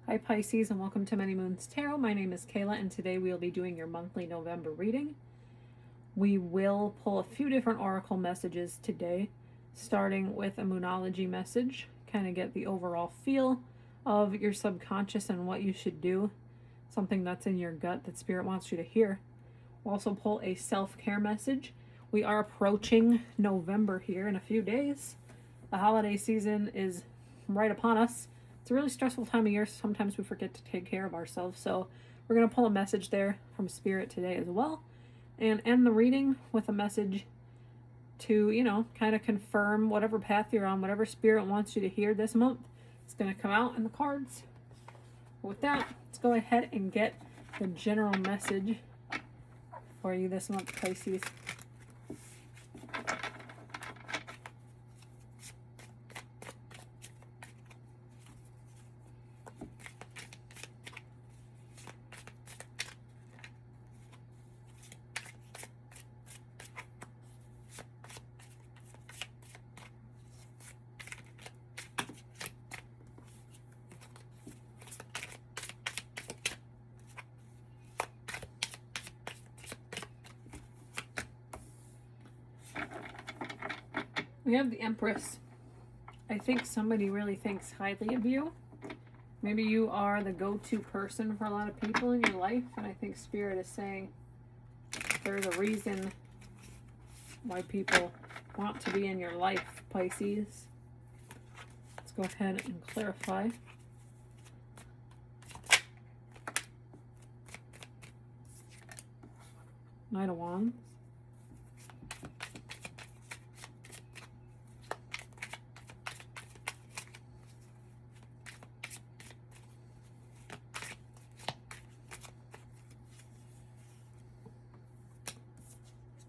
Hi Pisces, and welcome to Many Moons Tarot. My name is Kayla, and today we'll be doing your monthly November reading. We will pull a few different oracle messages today, starting with a moonology message, kind of get the overall feel of your subconscious and what you should do, something that's in your gut that Spirit wants you to hear. We'll also pull a self-care message. We are approaching November here in a few days. The holiday season is right upon us. It's a really stressful time of year. Sometimes we forget to take care of ourselves. So we're going to pull a message there from Spirit today as well. And end the reading with a message to, kind of confirm whatever path you're on, whatever Spirit wants you to hear this month. It's going to come out in the cards. With that, let's go ahead and get the general message for you this month, Pisces. We have the Empress. I think somebody really thinks highly of you. Maybe you are the go-to person for a lot of people in your life, and I think Spirit is saying there's a reason why people want to be in your life, Pisces. Let's go ahead and clarify. Knight of Wands.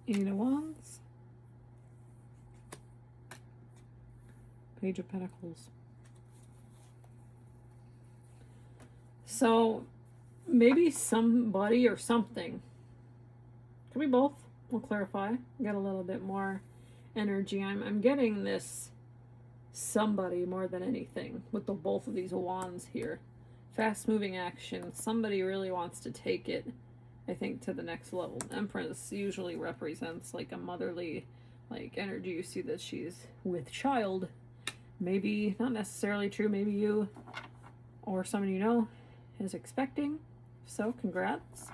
Eight of Wands. Page of Pentacles. So maybe somebody or something. Could be both. We'll clarify. Get a little bit more energy. I'm getting this somebody more than anything with the both of these wands here. Fast moving action. Somebody really wants to take it, I think, to the next level. Empress usually represents like a motherly energy. You see that she's with child. Maybe not necessarily true. Maybe you or someone you know is expecting. So congrats.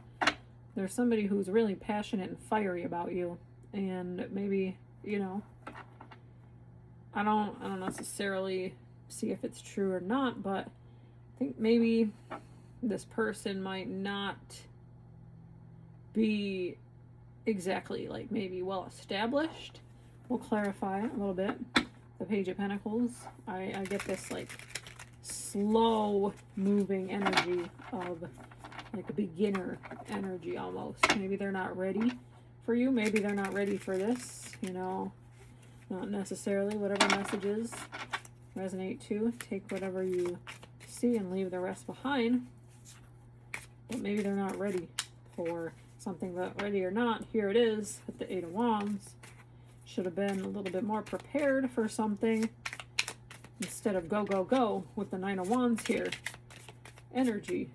There's somebody who's really passionate and fiery about you, and maybe, I don't necessarily see if it's true or not, but I think maybe this person might not be exactly maybe well established. We'll clarify a little bit. The Page of Pentacles. I get this slow moving energy of a beginner energy almost. Maybe they're not ready for you. Maybe they're not ready for this, not necessarily. Whatever messages resonate to, take whatever you see and leave the rest behind. But maybe they're not ready for something, but ready or not, here it is with the Eight of Wands. Should have been a little bit more prepared for something instead of go, go, go with the Nine of Wands here. Energy.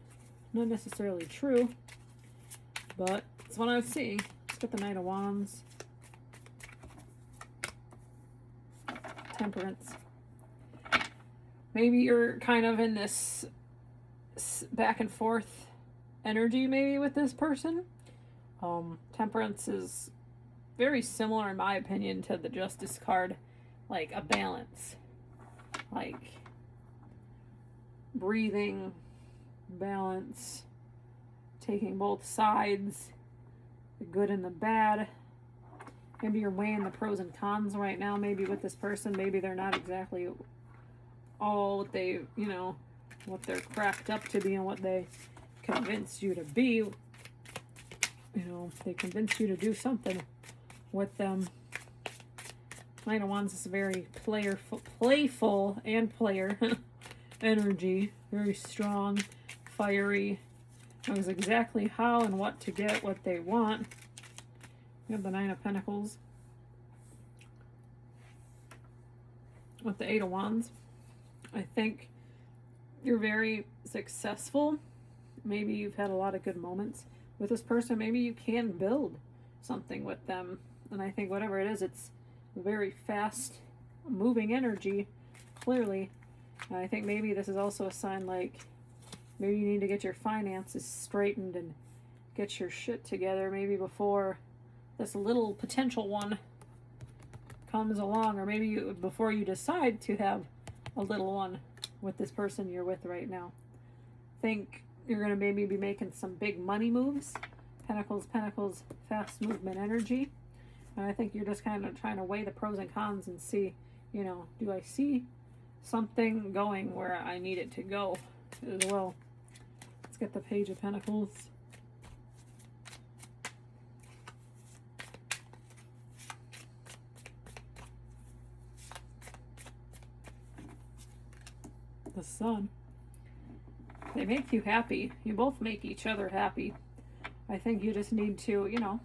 Not necessarily true, but it's what I was seeing. Let's get the Knight of Wands. Temperance. Maybe you're kind of in this back and forth energy maybe with this person. Temperance is very similar, in my opinion, to the Justice card. Like a balance. Like breathing, balance, taking both sides, the good and the bad. Maybe you're weighing the pros and cons right now, maybe with this person. Maybe they're not exactly all what they, what they're cracked up to be and what they convinced you to be. They convinced you to do something with them. Knight of Wands is very playful and player energy. Very strong, fiery, knows exactly how and what to get what they want. We have the Nine of Pentacles with the Eight of Wands. I think you're very successful. Maybe you've had a lot of good moments with this person. Maybe you can build something with them. And I think whatever it is, it's very fast moving energy, clearly. And I think maybe this is also a sign like maybe you need to get your finances straightened and get your shit together maybe before this little potential one comes along, or maybe before you decide to have a little one with this person you're with right now. Think you're going to maybe be making some big money moves. Pentacles, Pentacles, fast movement energy. And I think you're just kind of trying to weigh the pros and cons and see, you know, do I see something going where I need it to go as well. Let's get the Page of Pentacles. The Sun. They make you happy. You both make each other happy. I think you just need to, you know,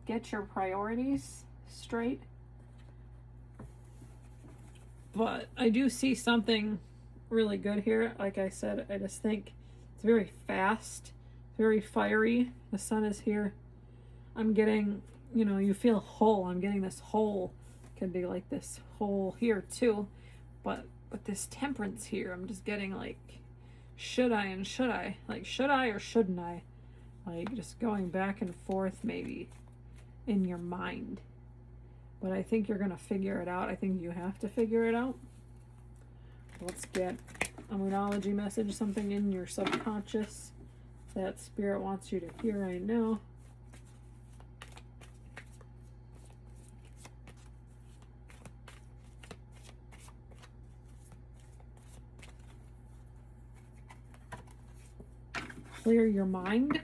get your priorities straight. But I do see something really good here. Like I said, I just think it's very fast, very fiery. The Sun is here. I'm getting, you know, you feel whole. I'm getting this whole. Could be like this whole here too. But with this Temperance here, I'm just getting like, should I and should I? Like, should I or shouldn't I? Like, just going back and forth maybe in your mind. But I think you're going to figure it out. I think you have to figure it out. Let's get a Moonology message, something in your subconscious that Spirit wants you to hear right now. Clear your mind.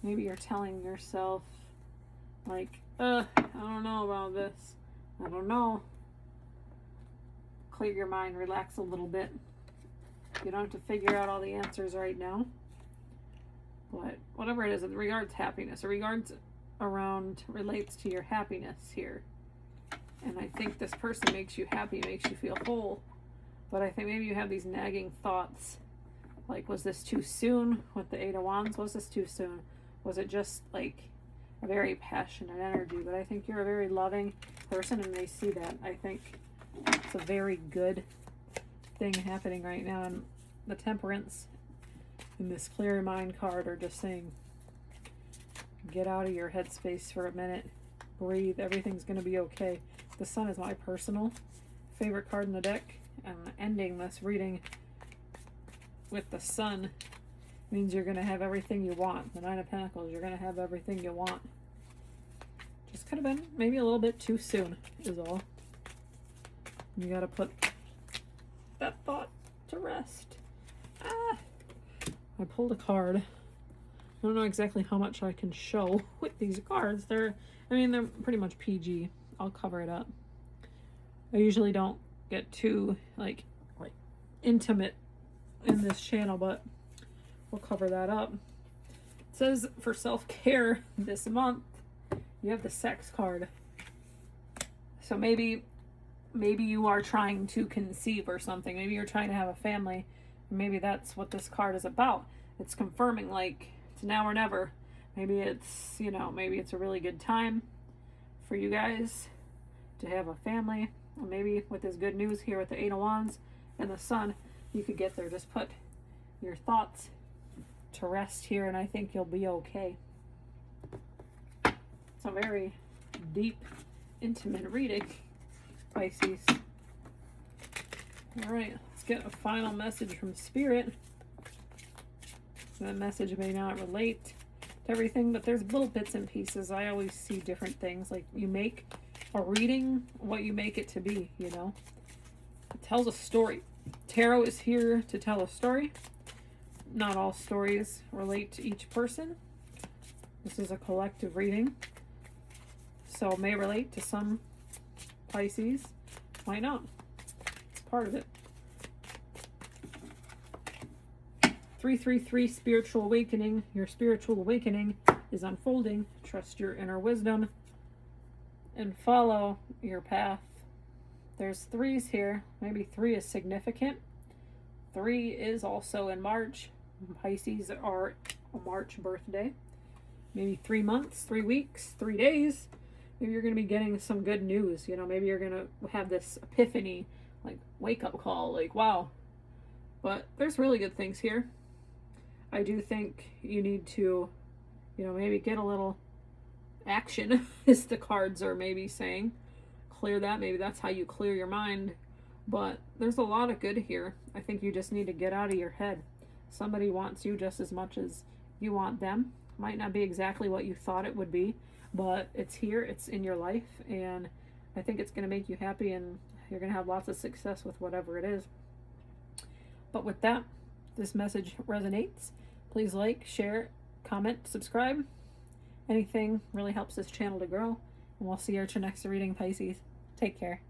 Maybe you're telling yourself, like, I don't know about this. I don't know. Clear your mind, relax a little bit. You don't have to figure out all the answers right now. But whatever it is, it regards happiness. It regards relates to your happiness here. And I think this person makes you happy, makes you feel whole. But I think maybe you have these nagging thoughts. Like, was this too soon with the Eight of Wands? Was this too soon? Was it just like a very passionate energy? But I think you're a very loving person and they see that. I think it's a very good thing happening right now. And the Temperance and this Clear Your Mind card are just saying, get out of your headspace for a minute. Breathe. Everything's going to be okay. The Sun is my personal favorite card in the deck. And ending this reading with the Sun means you're going to have everything you want. The Nine of Pentacles, you're going to have everything you want. Just could have been maybe a little bit too soon is all. You got to put that thought to rest. I pulled a card. I don't know exactly how much I can show with these cards. They're pretty much PG. I'll cover it up. I usually don't get too like intimate in this channel, but we'll cover that up. It says for self-care this month, you have the Sex card. So maybe you are trying to conceive or something. Maybe you're trying to have a family. Maybe that's what this card is about. It's confirming like it's now or never. Maybe it's, you know, maybe it's a really good time for you guys to have a family. Or maybe with this good news here with the Eight of Wands and the Sun, you could get there. Just put your thoughts to rest here and I think you'll be okay. It's a very deep, intimate reading, Pisces. All right, let's get a final message from Spirit. That message may not relate to everything, but there's little bits and pieces. I always see different things. Like, you make a reading what you make it to be, you know? It tells a story. Tarot is here to tell a story. Not all stories relate to each person. This is a collective reading. So it may relate to some Pisces. Might not. It's part of it. 333 Spiritual Awakening. Your spiritual awakening is unfolding. Trust your inner wisdom and follow your path. There's threes here. Maybe 3 is significant. 3 is also in March. Pisces are a March birthday. Maybe 3 months, 3 weeks, 3 days. Maybe you're going to be getting some good news. You know, maybe you're going to have this epiphany, like wake up call, like wow. But there's really good things here. I do think you need to, you know, maybe get a little action, as the cards are maybe saying. Clear that. Maybe that's how you clear your mind. But there's a lot of good here. I think you just need to get out of your head. Somebody wants you just as much as you want them. Might not be exactly what you thought it would be, but it's here, it's in your life, and I think it's going to make you happy, and you're going to have lots of success with whatever it is. But with that, this message resonates. Please like, share, comment, subscribe. Anything really helps this channel to grow. And we'll see you at your next reading, Pisces. Take care.